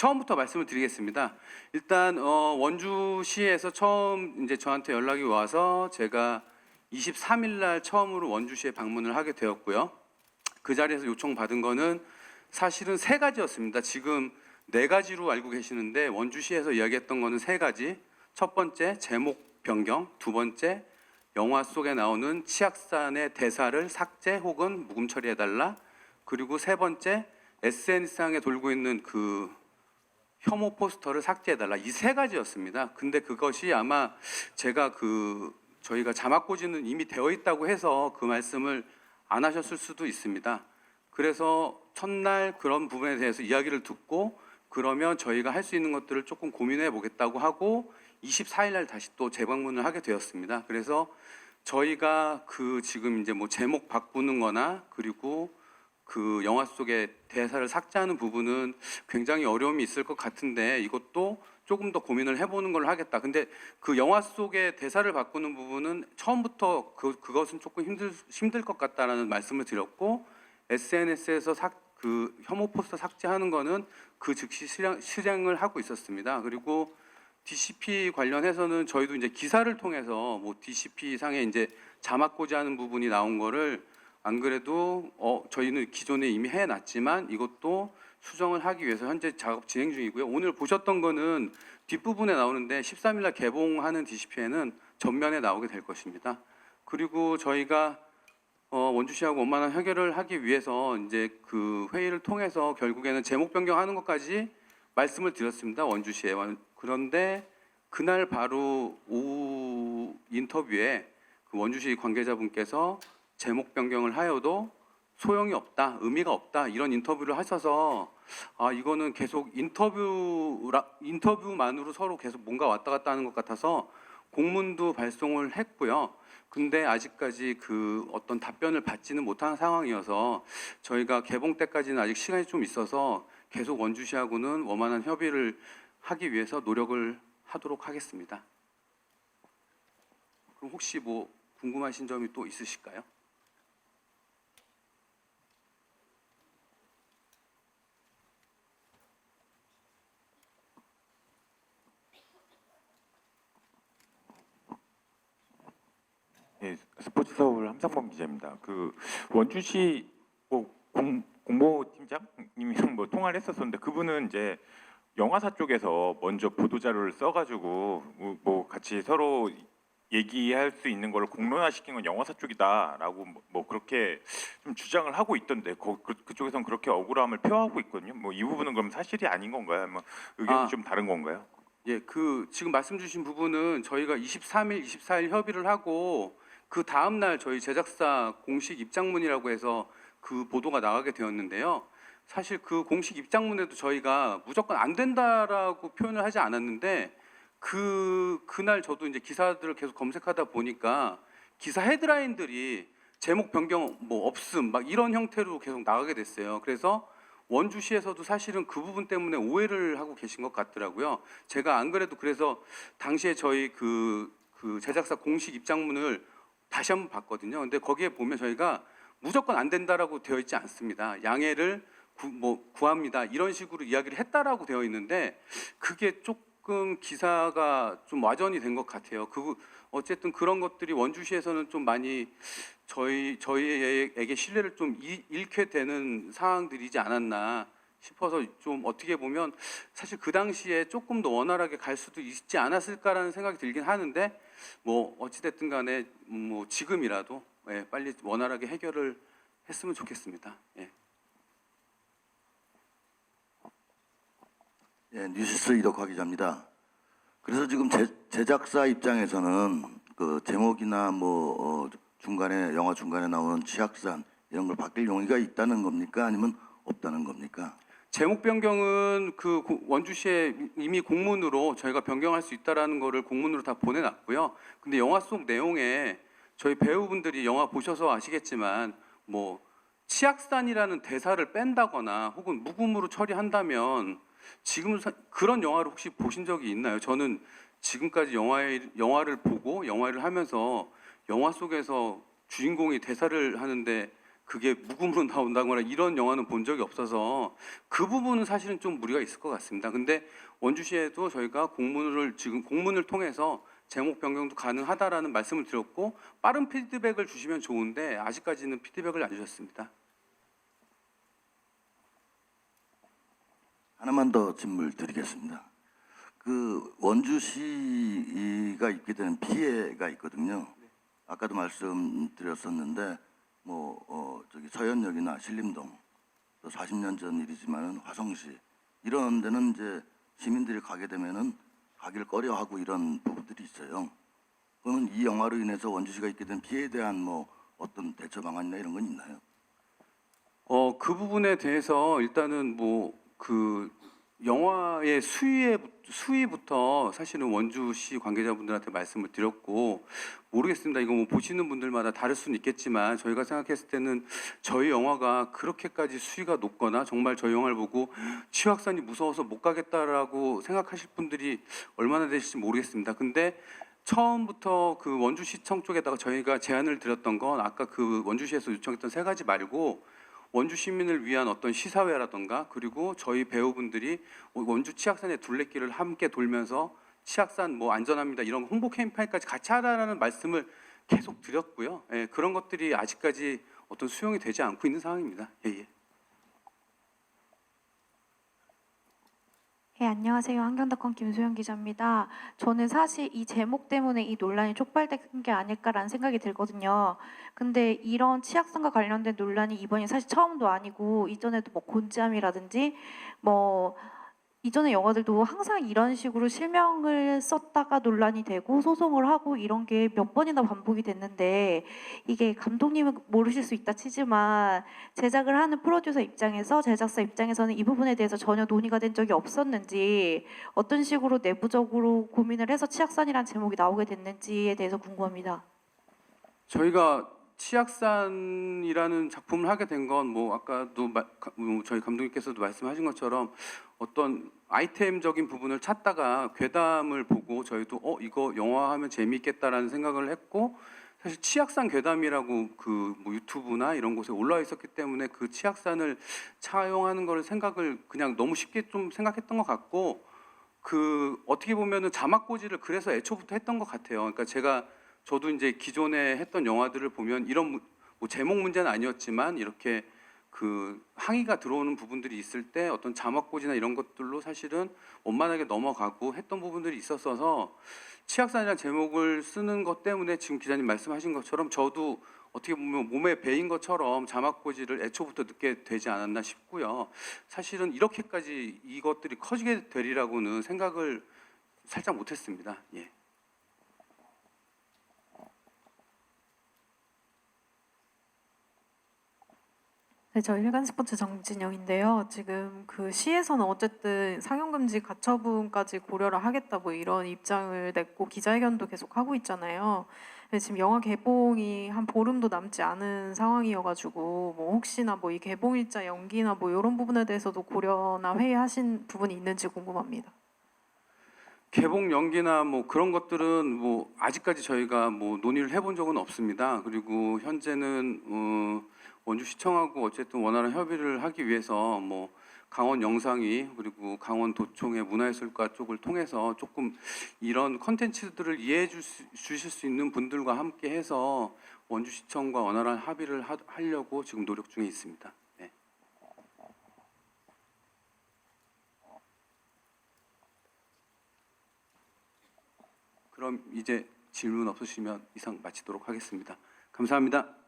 처음부터 말씀을 드리겠습니다. 일단 원주시에서 처음 이제 저한테 연락이 와서 제가 23일 날 처음으로 원주시에 방문을 하게 되었고요. 그 자리에서 요청받은 거는 사실은 세 가지였습니다. 지금 네 가지로 알고 계시는데 원주시에서 이야기했던 거는 세 가지. 첫 번째 제목 변경, 두 번째 영화 속에 나오는 치악산의 대사를 삭제 혹은 묵음 처리해달라. 그리고 세 번째 SNS상에 돌고 있는 그 혐오 포스터를 삭제해달라. 이 세 가지였습니다. 근데 그것이 아마 제가 저희가 자막고지는 이미 되어 있다고 해서 그 말씀을 안 하셨을 수도 있습니다. 그래서 첫날 그런 부분에 대해서 이야기를 듣고 그러면 저희가 할 수 있는 것들을 조금 고민해 보겠다고 하고 24일 날 다시 또 재방문을 하게 되었습니다. 그래서 저희가 지금 이제 뭐 제목 바꾸는 거나 그리고 그 영화 속의 대사를 삭제하는 부분은 굉장히 어려움이 있을 것 같은데 이것도 조금 더 고민을 해보는 걸로 하겠다. 근데 그 영화 속의 대사를 바꾸는 부분은 처음부터 그것은 조금 힘들 것 같다라는 말씀을 드렸고 SNS에서 그 혐오 포스터 삭제하는 거는 그 즉시 실행을 하고 있었습니다. 그리고 DCP 관련해서는 저희도 이제 기사를 통해서 뭐 DCP 상에 이제 자막 고지하는 부분이 나온 거를 안 그래도 저희는 기존에 이미 해놨지만 이것도 수정을 하기 위해서 현재 작업 진행 중이고요. 오늘 보셨던 거는 뒷부분에 나오는데 13일 날 개봉하는 DCP에는 전면에 나오게 될 것입니다. 그리고 저희가 원주시하고 원만한 해결을 하기 위해서 이제 그 회의를 통해서 결국에는 제목 변경하는 것까지 말씀을 드렸습니다. 원주시에. 그런데 그날 바로 오후 인터뷰에 그 원주시 관계자분께서 제목 변경을 하여도 소용이 없다, 의미가 없다 이런 인터뷰를 하셔서 이거는 계속 인터뷰만으로 서로 계속 뭔가 왔다 갔다 하는 것 같아서 공문도 발송을 했고요. 근데 아직까지 그 어떤 답변을 받지는 못한 상황이어서 저희가 개봉 때까지는 아직 시간이 좀 있어서 계속 원주시하고는 원만한 협의를 하기 위해서 노력을 하도록 하겠습니다. 그럼 혹시 뭐 궁금하신 점이 또 있으실까요? 예, 스포츠 서울 함상범 기자입니다. 그 원주시 공보팀장님이랑 뭐 통화를 했었었는데 그분은 이제 영화사 쪽에서 먼저 보도 자료를 써가지고 뭐 같이 서로 얘기할 수 있는 걸 공론화시킨 건 영화사 쪽이다라고 뭐 그렇게 좀 주장을 하고 있던데 그쪽에서는 그렇게 억울함을 표하고 있거든요. 뭐 이 부분은 그럼 사실이 아닌 건가요? 뭐 의견이 좀 다른 건가요? 예, 지금 말씀 주신 부분은 저희가 23일, 24일 협의를 하고 그 다음 날 저희 제작사 공식 입장문이라고 해서 그 보도가 나가게 되었는데요. 사실 그 공식 입장문에도 저희가 무조건 안 된다라고 표현을 하지 않았는데 그날 저도 이제 기사들을 계속 검색하다 보니까 기사 헤드라인들이 제목 변경 뭐 없음 막 이런 형태로 계속 나가게 됐어요. 그래서 원주시에서도 사실은 그 부분 때문에 오해를 하고 계신 것 같더라고요. 제가 안 그래도 그래서 당시에 저희 그 제작사 공식 입장문을 다시 한번 봤거든요. 근데 거기에 보면 저희가 무조건 안 된다라고 되어 있지 않습니다. 양해를 구합니다. 이런 식으로 이야기를 했다라고 되어 있는데 그게 조금 기사가 좀 와전이 된 것 같아요. 어쨌든 그런 것들이 원주시에서는 좀 많이 저희에게 신뢰를 좀 잃게 되는 상황들이지 않았나 싶어서 좀 어떻게 보면 사실 그 당시에 조금 더 원활하게 갈 수도 있지 않았을까라는 생각이 들긴 하는데 뭐 어찌됐든 간에 뭐 지금이라도 빨리 원활하게 해결을 했으면 좋겠습니다. 예. 예, 뉴시스 이덕화 기자입니다. 그래서 지금 제작사 입장에서는 그 제목이나 영화 중간에 나오는 치악산 이런 걸 바뀔 용의가 있다는 겁니까? 아니면 없다는 겁니까? 제목 변경은 원주시에 이미 공문으로 저희가 변경할 수 있다라는 거를 공문으로 다 보내놨고요. 근데 영화 속 내용에 저희 배우분들이 영화 보셔서 아시겠지만 뭐 치악산이라는 대사를 뺀다거나 혹은 묵음으로 처리한다면 지금 그런 영화를 혹시 보신 적이 있나요? 저는 지금까지 영화를 보고 영화를 하면서 영화 속에서 주인공이 대사를 하는데 그게 무금으로 나온다거나 이런 영화는 본 적이 없어서 그 부분은 사실은 좀 무리가 있을 것 같습니다. 근데 원주시에도 저희가 공문을 통해서 제목 변경도 가능하다라는 말씀을 드렸고 빠른 피드백을 주시면 좋은데 아직까지는 피드백을 안 주셨습니다. 하나만 더 질문 드리겠습니다. 그 원주시가 입게 되는 피해가 있거든요. 아까도 말씀드렸었는데 저기 서현역이나 신림동 또 40년 전 일이지만은 화성시 이런 데는 이제 시민들이 가게 되면은 가길 꺼려하고 이런 부분들이 있어요. 그러면 이 영화로 인해서 원주시가 입게 된 피해에 대한 어떤 대처 방안이나 이런 건 있나요? 그 부분에 대해서 일단은 그 영화의 수위부터 사실은 원주시 관계자분들한테 말씀을 드렸고 모르겠습니다. 이거 보시는 분들마다 다를 수는 있겠지만 저희가 생각했을 때는 저희 영화가 그렇게까지 수위가 높거나 정말 저희 영화를 보고 치확산이 무서워서 못 가겠다라고 생각하실 분들이 얼마나 되실지 모르겠습니다. 근데 처음부터 그 원주시청 쪽에다가 저희가 제안을 드렸던 건 아까 그 원주시에서 요청했던 세 가지 말고 원주 시민을 위한 어떤 시사회라던가 그리고 저희 배우분들이 원주 치악산의 둘레길을 함께 돌면서 치악산 안전합니다 이런 홍보 캠페인까지 같이 하라는 말씀을 계속 드렸고요. 예, 그런 것들이 아직까지 어떤 수용이 되지 않고 있는 상황입니다. 예. 네, 안녕하세요. 환경닷컴 김소영 기자입니다. 저는 사실 이 제목 때문에 이 논란이 촉발된 게 아닐까라는 생각이 들거든요. 근데 이런 치악산과 관련된 논란이 이번이 사실 처음도 아니고 이전에도 곤지암이라든지 이전의 영화들도 항상 이런 식으로 실명을 썼다가 논란이 되고 소송을 하고 이런 게 몇 번이나 반복이 됐는데 이게 감독님은 모르실 수 있다 치지만 제작을 하는 프로듀서 입장에서 제작사 입장에서는 이 부분에 대해서 전혀 논의가 된 적이 없었는지 어떤 식으로 내부적으로 고민을 해서 치악산이라는 제목이 나오게 됐는지에 대해서 궁금합니다. 저희가 치악산이라는 작품을 하게 된 건 아까도 저희 감독님께서도 말씀하신 것처럼 어떤 아이템적인 부분을 찾다가 괴담을 보고 저희도 이거 영화하면 재미있겠다라는 생각을 했고 사실 치악산 괴담이라고 그 유튜브나 이런 곳에 올라와 있었기 때문에 그 치악산을 차용하는 거를 생각을 그냥 너무 쉽게 좀 생각했던 것 같고 그 어떻게 보면은 자막고지를 그래서 애초부터 했던 것 같아요. 그러니까 저도 이제 기존에 했던 영화들을 보면 이런 제목 문제는 아니었지만 이렇게 그 항의가 들어오는 부분들이 있을 때 어떤 자막고지나 이런 것들로 사실은 원만하게 넘어가고 했던 부분들이 있었어서 치악산이라는 제목을 쓰는 것 때문에 지금 기자님 말씀하신 것처럼 저도 어떻게 보면 몸에 배인 것처럼 자막고지를 애초부터 넣게 되지 않았나 싶고요. 사실은 이렇게까지 이것들이 커지게 되리라고는 생각을 살짝 못했습니다. 예. 네, 저 일간스포츠 정진영인데요. 지금 그 시에서는 어쨌든 상영금지 가처분까지 고려를 하겠다 이런 입장을 냈고 기자회견도 계속 하고 있잖아요. 근데 지금 영화 개봉이 한 보름도 남지 않은 상황이어가지고 혹시나 이 개봉 일자 연기나 이런 부분에 대해서도 고려나 회의하신 부분이 있는지 궁금합니다. 개봉 연기나 그런 것들은 아직까지 저희가 논의를 해본 적은 없습니다. 그리고 현재는 원주시청하고 어쨌든 원활한 협의를 하기 위해서 강원 영상위 그리고 강원도청의 문화예술과 쪽을 통해서 조금 이런 컨텐츠들을 이해해 주실 수 있는 분들과 함께 해서 원주시청과 원활한 합의를 하려고 지금 노력 중에 있습니다. 네. 그럼 이제 질문 없으시면 이상 마치도록 하겠습니다. 감사합니다.